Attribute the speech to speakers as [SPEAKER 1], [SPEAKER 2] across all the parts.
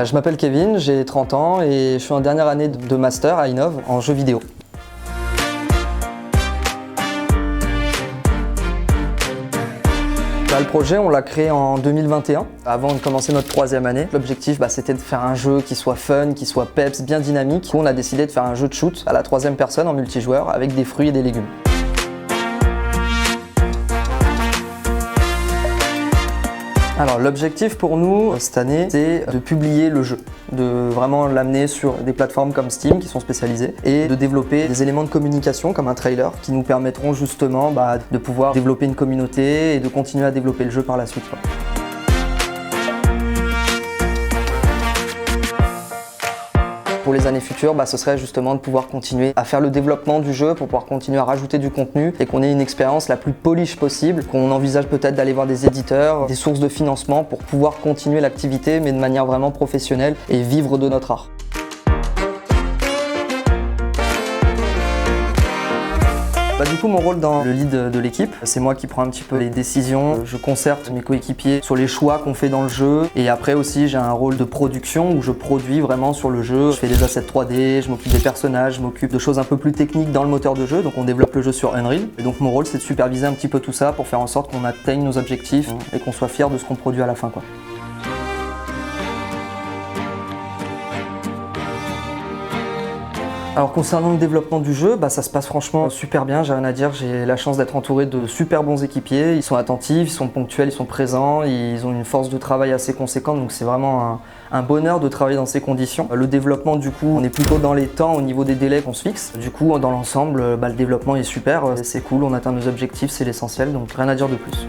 [SPEAKER 1] Je m'appelle Kevin, j'ai 30 ans et je suis en dernière année de master à Innov en jeux vidéo. Le projet, on l'a créé en 2021, avant de commencer notre 3e année. L'objectif, c'était de faire un jeu qui soit fun, qui soit peps, bien dynamique. Du coup, on a décidé de faire un jeu de shoot à la 3e personne en multijoueur avec des fruits et des légumes. Alors l'objectif pour nous cette année, c'est de publier le jeu, de vraiment l'amener sur des plateformes comme Steam qui sont spécialisées et de développer des éléments de communication comme un trailer qui nous permettront justement de pouvoir développer une communauté et de continuer à développer le jeu par la suite. Pour les années futures, ce serait justement de pouvoir continuer à faire le développement du jeu pour pouvoir continuer à rajouter du contenu et qu'on ait une expérience la plus polish possible, qu'on envisage peut-être d'aller voir des éditeurs, des sources de financement pour pouvoir continuer l'activité mais de manière vraiment professionnelle et vivre de notre art. Du coup, mon rôle dans le lead de l'équipe, c'est moi qui prends un petit peu les décisions. Je concerte mes coéquipiers sur les choix qu'on fait dans le jeu. Et après aussi, j'ai un rôle de production où je produis vraiment sur le jeu. Je fais des assets 3D, je m'occupe des personnages, je m'occupe de choses un peu plus techniques dans le moteur de jeu. Donc on développe le jeu sur Unreal. Et donc mon rôle, c'est de superviser un petit peu tout ça pour faire en sorte qu'on atteigne nos objectifs et qu'on soit fier de ce qu'on produit à la fin, quoi. Alors concernant le développement du jeu, ça se passe franchement super bien, j'ai rien à dire, j'ai la chance d'être entouré de super bons équipiers, ils sont attentifs, ils sont ponctuels, ils sont présents, ils ont une force de travail assez conséquente, donc c'est vraiment un bonheur de travailler dans ces conditions. Le développement du coup, on est plutôt dans les temps au niveau des délais qu'on se fixe, du coup dans l'ensemble, le développement est super, c'est cool, on atteint nos objectifs, c'est l'essentiel, donc rien à dire de plus.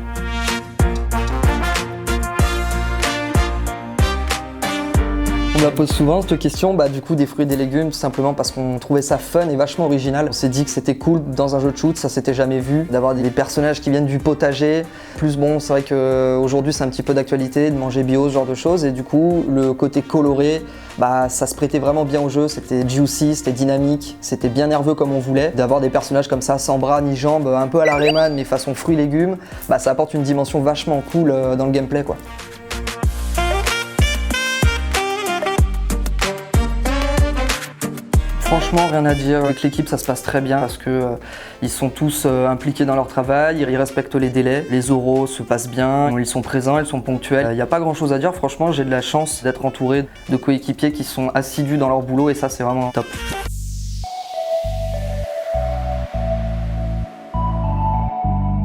[SPEAKER 1] On me pose souvent cette question, du coup des fruits et des légumes, tout simplement parce qu'on trouvait ça fun et vachement original. On s'est dit que c'était cool dans un jeu de shoot, ça s'était jamais vu, d'avoir des personnages qui viennent du potager. Plus c'est vrai qu'aujourd'hui c'est un petit peu d'actualité de manger bio, ce genre de choses, et du coup le côté coloré, ça se prêtait vraiment bien au jeu, c'était juicy, c'était dynamique, c'était bien nerveux comme on voulait. D'avoir des personnages comme ça, sans bras ni jambes, un peu à la Rayman mais façon fruits et légumes, ça apporte une dimension vachement cool dans le gameplay, quoi. Franchement, rien à dire. Avec l'équipe, ça se passe très bien parce que ils sont tous impliqués dans leur travail, ils respectent les délais, les oraux se passent bien, ils sont présents, ils sont ponctuels. Il n'y a pas grand chose à dire, franchement, j'ai de la chance d'être entouré de coéquipiers qui sont assidus dans leur boulot et ça, c'est vraiment top.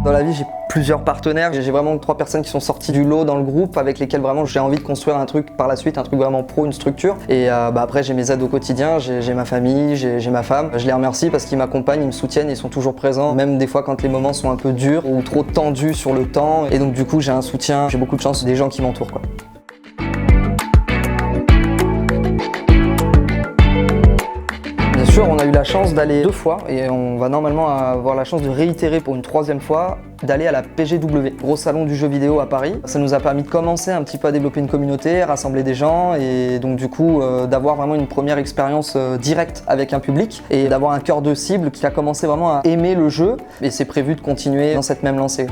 [SPEAKER 1] Dans la vie, j'ai plusieurs partenaires, j'ai vraiment 3 personnes qui sont sorties du lot dans le groupe avec lesquelles vraiment j'ai envie de construire un truc par la suite, un truc vraiment pro, une structure. Et après j'ai mes aides au quotidien, j'ai ma famille, j'ai ma femme. Je les remercie parce qu'ils m'accompagnent, ils me soutiennent, ils sont toujours présents, même des fois quand les moments sont un peu durs ou trop tendus sur le temps. Et donc du coup j'ai un soutien, j'ai beaucoup de chance des gens qui m'entourent, quoi. On a eu la chance d'aller 2 fois et on va normalement avoir la chance de réitérer pour une 3e fois, d'aller à la PGW, gros salon du jeu vidéo à Paris. Ça nous a permis de commencer un petit peu à développer une communauté, rassembler des gens et donc du coup d'avoir vraiment une première expérience directe avec un public et d'avoir un cœur de cible qui a commencé vraiment à aimer le jeu et c'est prévu de continuer dans cette même lancée.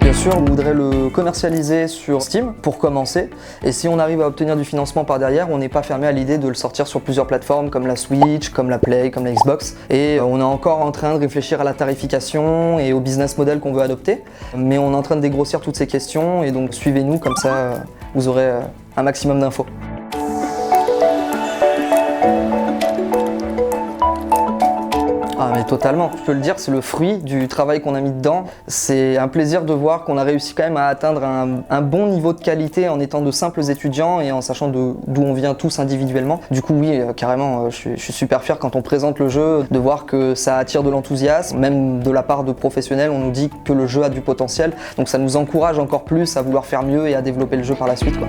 [SPEAKER 1] Bien sûr, on voudrait le commercialiser sur Steam pour commencer et si on arrive à obtenir du financement par derrière, on n'est pas fermé à l'idée de le sortir sur plusieurs plateformes comme la Switch, comme la Play, comme la Xbox et on est encore en train de réfléchir à la tarification et au business model qu'on veut adopter mais on est en train de dégrossir toutes ces questions et donc suivez-nous comme ça vous aurez un maximum d'infos. Ah mais totalement, je peux le dire, c'est le fruit du travail qu'on a mis dedans. C'est un plaisir de voir qu'on a réussi quand même à atteindre un bon niveau de qualité en étant de simples étudiants et en sachant d'où on vient tous individuellement. Du coup oui, carrément, je suis super fier quand on présente le jeu, de voir que ça attire de l'enthousiasme. Même de la part de professionnels, on nous dit que le jeu a du potentiel. Donc ça nous encourage encore plus à vouloir faire mieux et à développer le jeu par la suite, quoi.